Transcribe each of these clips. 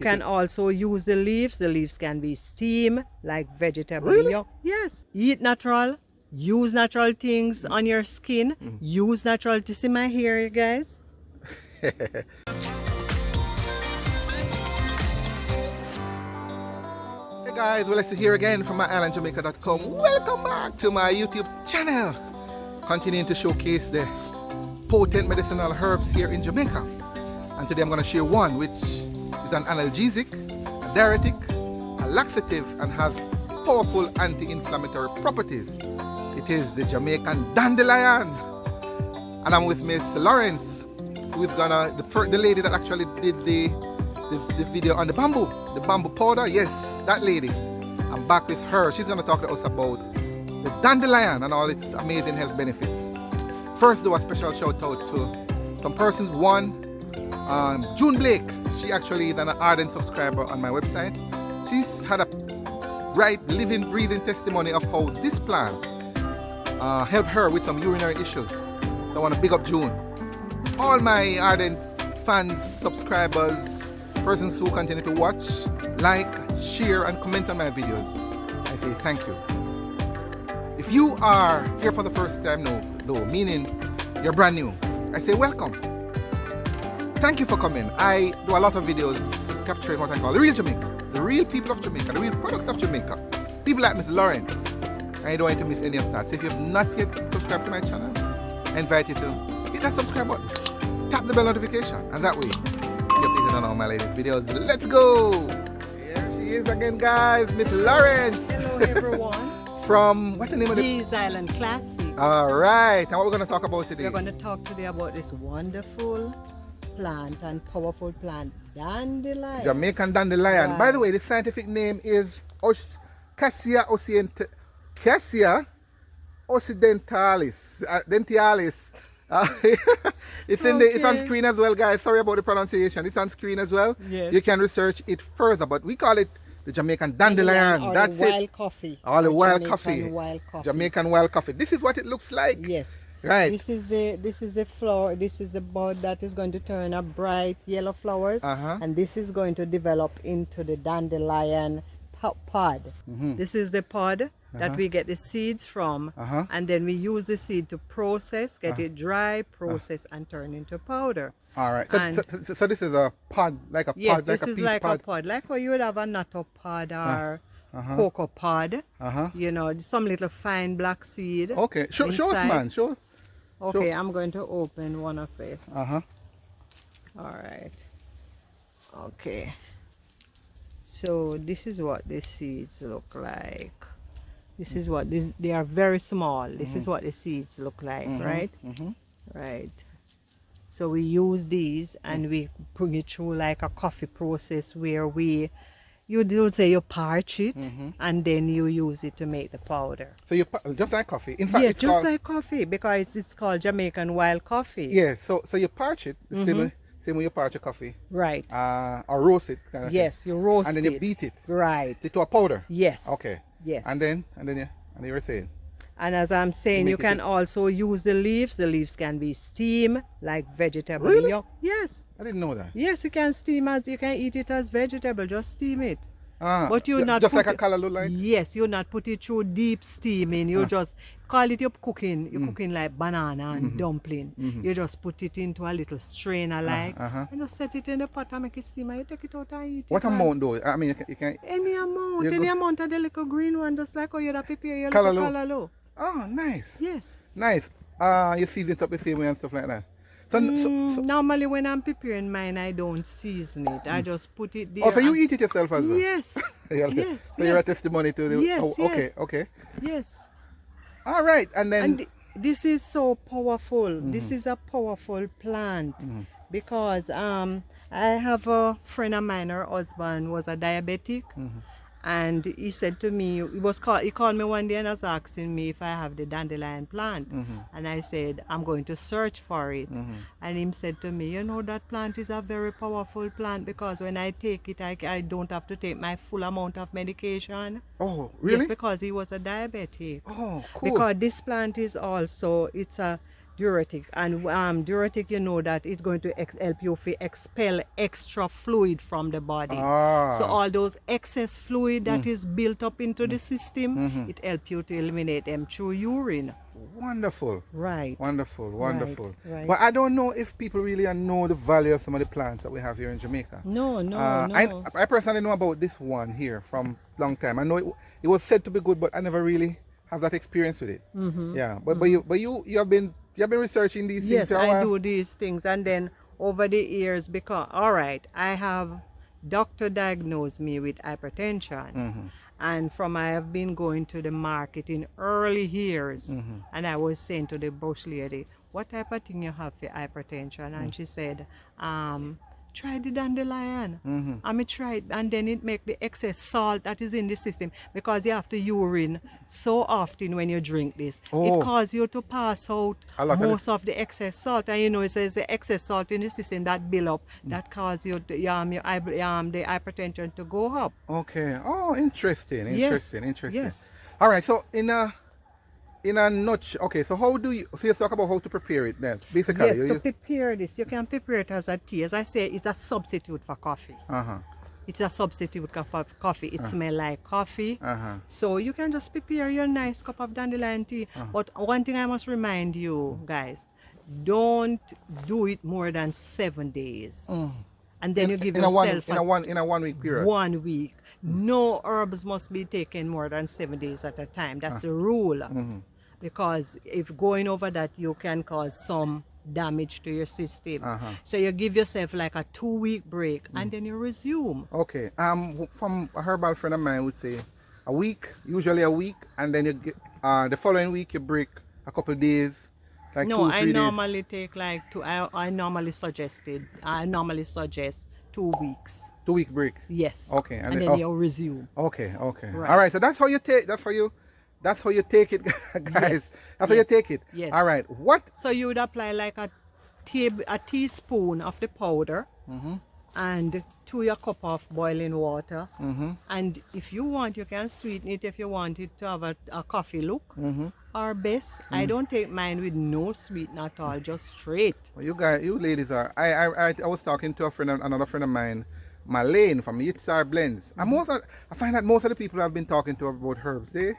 You can also use the leaves. The leaves can be steamed like vegetable. Really? Yes. Eat natural. Use natural things on your skin. Use natural. To see my hair, you guys. Hey guys, well, it's here again from My-Island-Jamaica.com. Welcome back to my YouTube channel. Continuing to showcase the potent medicinal herbs here in Jamaica. And today I'm going to share one which is an analgesic, a diuretic, a laxative, and has powerful anti-inflammatory properties. It is the Jamaican Dandelion. And I'm with Miss Lawrence, who is gonna, the lady that actually did the video on the bamboo powder. Yes, that lady. I'm back with her. She's gonna talk to us about the dandelion and all its amazing health benefits. First, do a special shout out to some persons. One, June Blake. She actually is an ardent subscriber on my website. She's had a right, living, breathing testimony of how this plant helped her with some urinary issues. So I want to big up June. All my ardent fans, subscribers, persons who continue to watch, like, share, and comment on my videos, I say thank you. If you are here for the first time now, though, meaning you're brand new, I say welcome. Thank you for coming. I do a lot of videos capturing what I call the real Jamaica, the real people of Jamaica, the real products of Jamaica. People like Miss Lawrence. I don't want you to miss any of that. So if you have not yet subscribed to my channel, I invite you to hit that subscribe button, tap the bell notification, and that way you're updated on all my latest videos. Let's go! Here she is again, guys, Miss Lawrence. Hello, everyone. From, what's the name of the... Bees Island Classic. Alright, and what we're going to talk about today? We're going to talk today about this wonderful plant and powerful plant, dandelion. Jamaican Dandelion. Right. By the way, the scientific name is Cassia Occidentalis. It's it's on screen as well, guys. Sorry about the pronunciation. It's on screen as well. Yes. You can research it further, but we call it the Jamaican Dandelion. Or That's the it. wild coffee. All the wild Jamaican coffee. Wild coffee. Jamaican wild coffee. This is what it looks like. Yes. Right. This is the flower. This is the bud that is going to turn up bright yellow flowers, and this is going to develop into the dandelion pod. This is the pod that we get the seeds from, and then we use the seed to process, get it dry, process, and turn into powder. All right. So this is a pod, like a pod, yes, like this a is peach like pod. a pod, like what you would have a natto pod or cocoa pod. You know, some little fine black seed. Okay. Show us, man. Show us. Okay, I'm going to open one of this. All right. Okay. So this is what the seeds look like. This is what they are very small. This is what the seeds look like, right? Right. So we use these and we bring it through like a coffee process where you do say you parch it and then you use it to make the powder. So you just like coffee. In fact, yeah, it's just called, like coffee because it's called Jamaican wild coffee. yeah. So you parch it the same way you parch a coffee. Right. Or roast it. Kind of Yes, thing. you roast it. And then you beat it. Right. To a powder. Yes. Okay. Yes. And then you were saying. And as I'm saying, you can also use the leaves. The leaves can be steamed like vegetable. Really? Yes. I didn't know that. Yes, you can steam you can eat it as vegetable. Just steam it. But you not just put like a callaloo line? Yes, you not put it through deep steaming. You just call it your cooking. You're cooking like banana and dumpling. You just put it into a little strainer like and just set it in the pot and make it steam and you take it out and eat it. What amount though? I mean, you can... Any amount of the little green one, just like how you prepare your Callaloo. little callaloo. Oh, nice. Yes. Nice. You season it up the same way and stuff like that. So normally when I'm preparing mine, I don't season it. I just put it there. Oh, so you eat it yourself as well? Yes. Yes. So you're a testimony to the... Yes, oh, okay, okay. Yes. All right, and then... And this is so powerful. This is a powerful plant because I have a friend of mine, her husband was a diabetic. And he said to me, he called me one day and was asking me if I have the dandelion plant. And I said, I'm going to search for it. And he said to me, you know, that plant is a very powerful plant because when I take it, I don't have to take my full amount of medication. Oh, really? Yes, because he was a diabetic. Oh, cool. Because this plant is also, Diuretic. And diuretic, you know that it's going to help you to expel extra fluid from the body. So all those excess fluid that is built up into the system, it helps you to eliminate them through urine. Wonderful. Right. Wonderful, wonderful. Right. But I don't know if people really know the value of some of the plants that we have here in Jamaica. No. I personally know about this one here from long time. I know it was said to be good, but I never really have that experience with it. Yeah. But you have been researching these things. Yes, I do these things, and then over the years, because I have doctor diagnosed me with hypertension. And from I have been going to the market in early years, and I was saying to the bush lady, what type of thing you have for hypertension? And she said, try the dandelion. I tried, and then it make the excess salt that is in the system, because you have to urine so often when you drink this. It causes you to pass out most of the excess salt, and you know, it says the excess salt in the system that build up, that causes you the hypertension to go up. Okay. Oh, interesting. Interesting. Yes. All right. So in a nutshell, okay, so how do you, so you talk about how to prepare it then, basically? Yes, to prepare this, you can prepare it as a tea. As I say, it's a substitute for coffee. It's a substitute for coffee. It smells like coffee. So you can just prepare your nice cup of dandelion tea. But one thing I must remind you guys, don't do it more than 7 days. And then you give yourself in a 1 week period. 1 week. No herbs must be taken more than 7 days at a time. That's the rule. Because if going over that, you can cause some damage to your system. So you give yourself like a 2-week break, and then you resume. Okay. From a herbal friend of mine would say a week, usually a week, and then you get the following week you break a couple of days. Like no, 2-3 I days. normally take like I normally suggest 2 weeks. 2-week break. Yes. Okay. And then you resume. Okay. Right. All right. So that's how you take. That's how you take it, guys. Yes. That's how you take it. Yes. All right. What? So you would apply like a teaspoon of the powder, and to your cup of boiling water. And if you want, you can sweeten it if you want it to have a coffee look. Or best, I don't take mine with no sweetener at all, just straight. Well, you ladies are. I was talking to another friend of mine, Marlene from Yitzhar Blends. And I find that most of the people I've been talking to about herbs, they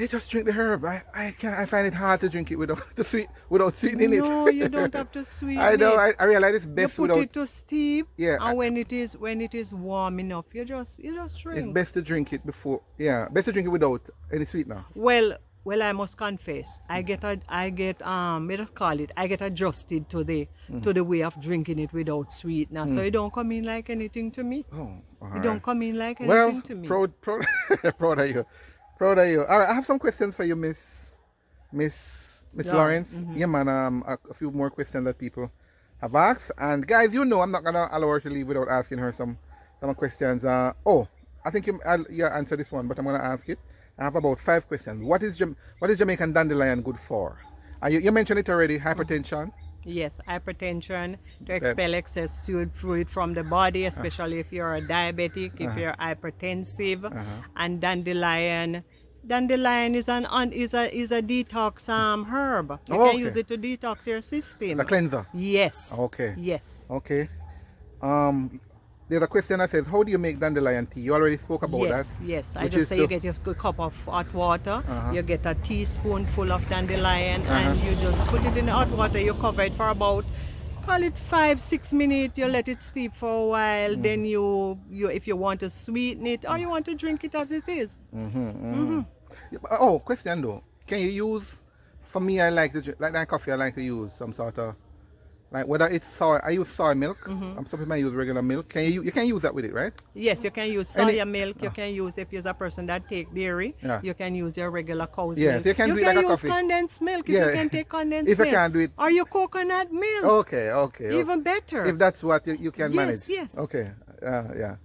just drink the herb. I find it hard to drink it without sweetening it. No, you don't have to sweeten I know. it. I realize it's best you put without. it to steep. Yeah. And when it is warm enough, you just drink. It's best to drink it before. Yeah. Best to drink it without any sweetener. Well, I must confess, I get adjusted to the way of drinking it without sweetener. So it don't come in like anything to me. Oh, it don't come in like anything to me. Proud of you. Proud of you. All right, I have some questions for you, Miss Lawrence. Yeah, man. A few more questions that people have asked. And guys, you know, I'm not gonna allow her to leave without asking her some questions. I think you answer this one, but I'm gonna ask it. I have about 5 questions. What is Jamaican dandelion good for? You mentioned it already. Hypertension. Yes, hypertension, to expel excess fluid from the body, especially if you're a diabetic, if you're hypertensive. And dandelion is a detox herb. You can use it to detox your system. It's a cleanser. Yes. Okay. Yes. Okay. There's a question that says, how do you make dandelion tea? You already spoke about that. Yes. I just say you get your cup of hot water, you get a teaspoonful of dandelion, and you just put it in the hot water. You cover it for about, call it 5-6 minutes. You let it steep for a while. Then you if you want to sweeten it or you want to drink it as it is. Oh, question though. Can you use? For me, I like to drink, like that coffee. I like to use some sort of. Like whether it's soy, I use soy milk. Some people might use regular milk. You can use that with it, right? Yes, you can use soya milk. You can use, if you're a person that take dairy, you can use your regular cow's milk. So you can do it like a coffee. Use condensed milk if you can take condensed milk. If you can't do it. Or your coconut milk. Okay. Even better. If that's what you can manage. Yes. Okay. Yeah.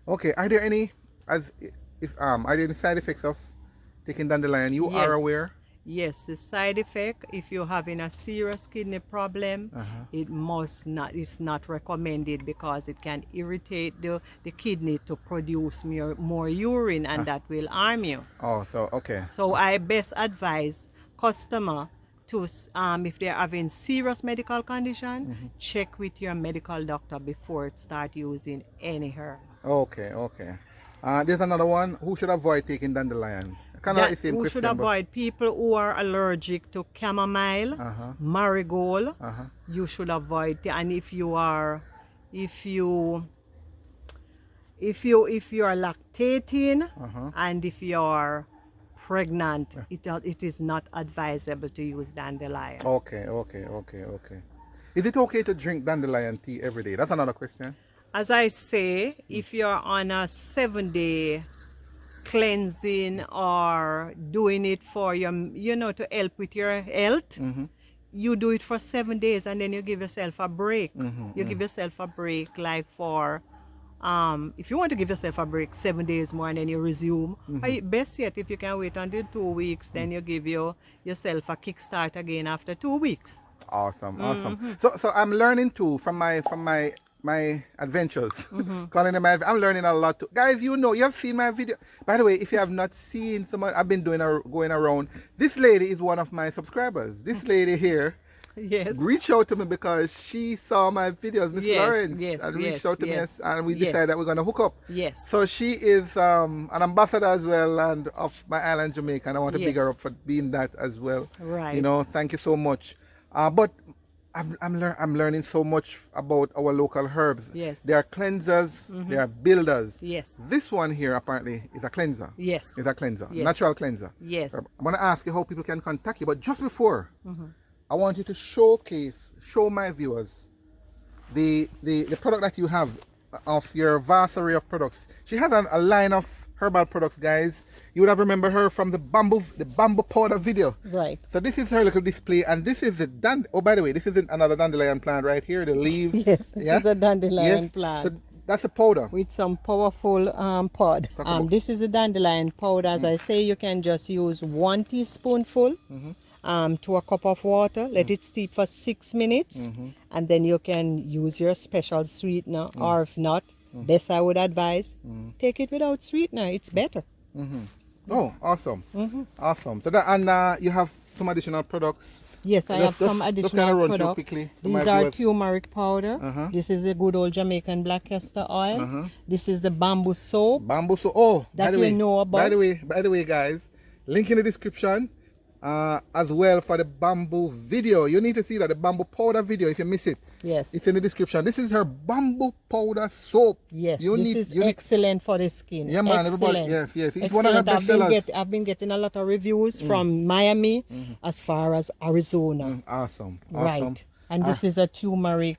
Okay. Are there any are there any side effects of taking dandelion? You are aware? Yes, the side effect, if you're having a serious kidney problem, it's not recommended, because it can irritate the kidney to produce more urine, and that will harm you. Oh, so okay. So I best advise customer to if they're having serious medical condition, check with your medical doctor before start using any herb. Okay, okay. There's another one. Who should avoid taking dandelion? Kind of the same Who question, should avoid people who are allergic to chamomile, marigold. You should avoid. And if you are lactating and if you are pregnant, it is not advisable to use dandelion. Okay, okay, okay, okay. Is it okay to drink dandelion tea every day? That's another question. As I say, if you're on a 7-day cleansing or doing it for your, to help with your health, you do it for 7 days and then you give yourself a break. You give yourself a break like for, if you want to give yourself a break 7 days more and then you resume, or best yet, if you can wait until 2 weeks, then you give yourself a kickstart again after 2 weeks. Awesome, awesome. So I'm learning too from my adventures. Calling them I'm learning a lot too. Guys, you have seen my video. By the way, if you have not seen someone I've been going around, this lady is one of my subscribers. This lady here reached out to me because she saw my videos, Miss Lawrence, and reached out to me and we decided that we're gonna hook up. So she is an ambassador as well and of My Island Jamaica, and I want to big her up for being that as well. Right. Thank you so much. But I'm learning so much about our local herbs. Yes. They are cleansers, they are builders. Yes. This one here apparently is a cleanser. Yes. It's a cleanser, Yes. natural cleanser. Yes. I'm going to ask you how people can contact you, but just before, I want you to show my viewers the product that you have of your vast array of products. She has a line of herbal products, guys. You would have remembered her from the bamboo powder video. Right. So this is her little display, and this is the oh, by the way, this is another dandelion plant right here. The leaves. Yes, this is a dandelion plant. So that's a powder with some powerful pod. This is a dandelion powder. As I say, you can just use 1 teaspoonful to a cup of water. Let it steep for 6 minutes, and then you can use your special sweetener, or if not, best I would advise, take it without sweetener. It's better. Oh, awesome. Awesome. So that, and you have some additional products. Yes, I have some additional products. Quickly These are turmeric powder. This is a good old Jamaican black castor oil. This is the bamboo soap. Bamboo soap. Oh, that you know about. By the way, guys, link in the description as well for the bamboo video. You need to see that the bamboo powder video if you miss it. Yes. It's in the description. This is her bamboo powder soap. Yes. This is excellent for the skin. Yeah, man. Everybody. Yes. It's one of her best sellers. I've been getting a lot of reviews from Miami as far as Arizona. Awesome. Right. And this is a turmeric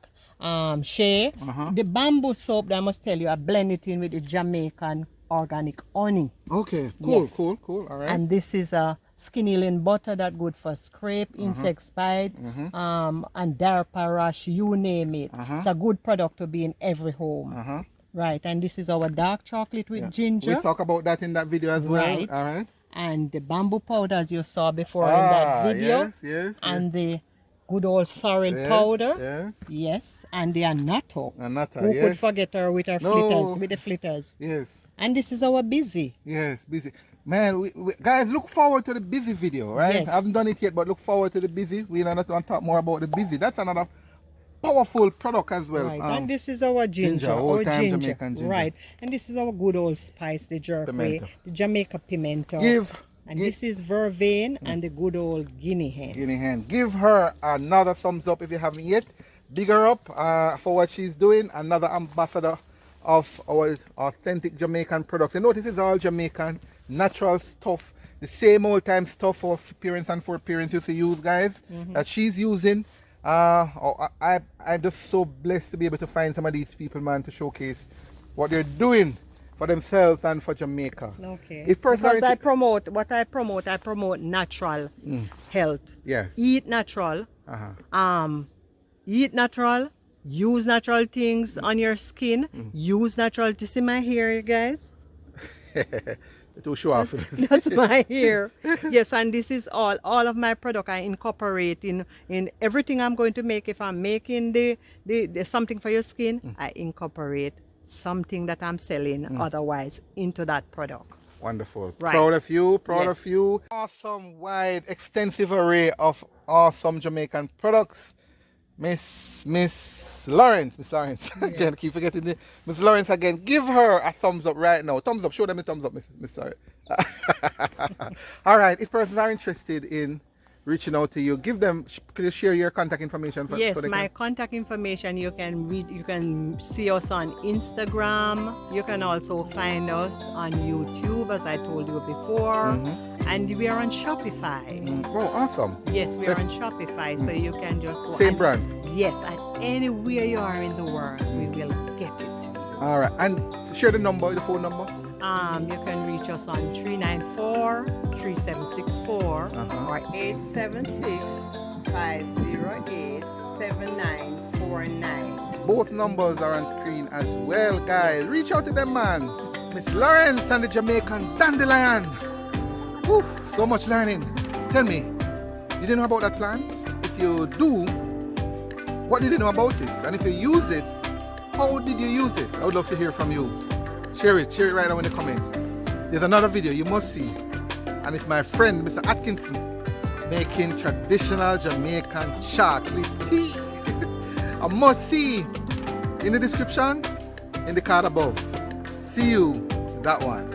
shea. The bamboo soap, I must tell you, I blend it in with the Jamaican organic honey. Okay. Cool. Yes. Cool. All right. And this is a skin healing butter that good for scrape, insect bite, and diaper rash, you name it. It's a good product to be in every home. Right, and this is our dark chocolate with ginger. We talk about that in that video as well. Right. All right. And the bamboo powder as you saw before in that video. Yes. And the good old sorrel powder. Yes. Yes. And the annatto. Annatto, Who could forget her with her flitters, with the flitters. Yes. And this is our busy. Yes, busy. Man, we guys, look forward to the busy video, right? Yes. I haven't done it yet, but look forward to the busy. We're going to talk more about the busy. That's another powerful product as well. Right, and this is our ginger. Jamaican ginger. Right, and this is our good old spice, the jerky, the Jamaica pimento. This is vervain and the good old guinea hen. Give her another thumbs up if you haven't yet. Big her up for what she's doing. Another ambassador of our authentic Jamaican products. And notice it's all Jamaican, natural stuff. The same old time stuff of parents and for parents used to use, guys, that she's using. I'm just so blessed to be able to find some of these people, man, to showcase what they're doing for themselves and for Jamaica. Okay. Because I promote natural health. Yes. Eat natural. Eat natural. Use natural things on your skin. Use natural. To see my hair, you guys. To show off. That's my hair. Yes, and this is all of my product I incorporate in everything I'm going to make. If I'm making the something for your skin, I incorporate something that I'm selling otherwise into that product. Wonderful. Right. Proud of you. Proud Yes. of you. Awesome, wide, extensive array of awesome Jamaican products. Miss Lawrence. I can't keep forgetting the Miss Lawrence again. Give her a thumbs up right now. Thumbs up. Show them a thumbs up, Miss Lawrence. All right. If persons are interested in reaching out to you, could you share your contact information? Yes, my contact information, you can see us on Instagram. You can also find us on YouTube, as I told you before. And we are on Shopify. Oh, awesome. Yes, we are on Shopify, so you can just go. Same brand? Yes, and anywhere you are in the world, we will get it. All right. And share the phone number. You can reach us on 394-3764 or 876-508-7949. Both numbers are on screen as well, guys. Reach out to them, man. Miss Lawrence and the Jamaican Dandelion. Whew, so much learning. Tell me, you didn't know about that plant? If you do, what did you know about it? And if you use it, how did you use it? I would love to hear from you. Share it right now in the comments. There's another video you must see, and it's my friend Mr. Atkinson making traditional Jamaican chocolate tea. A must see in the description, in the card above. See you in that one.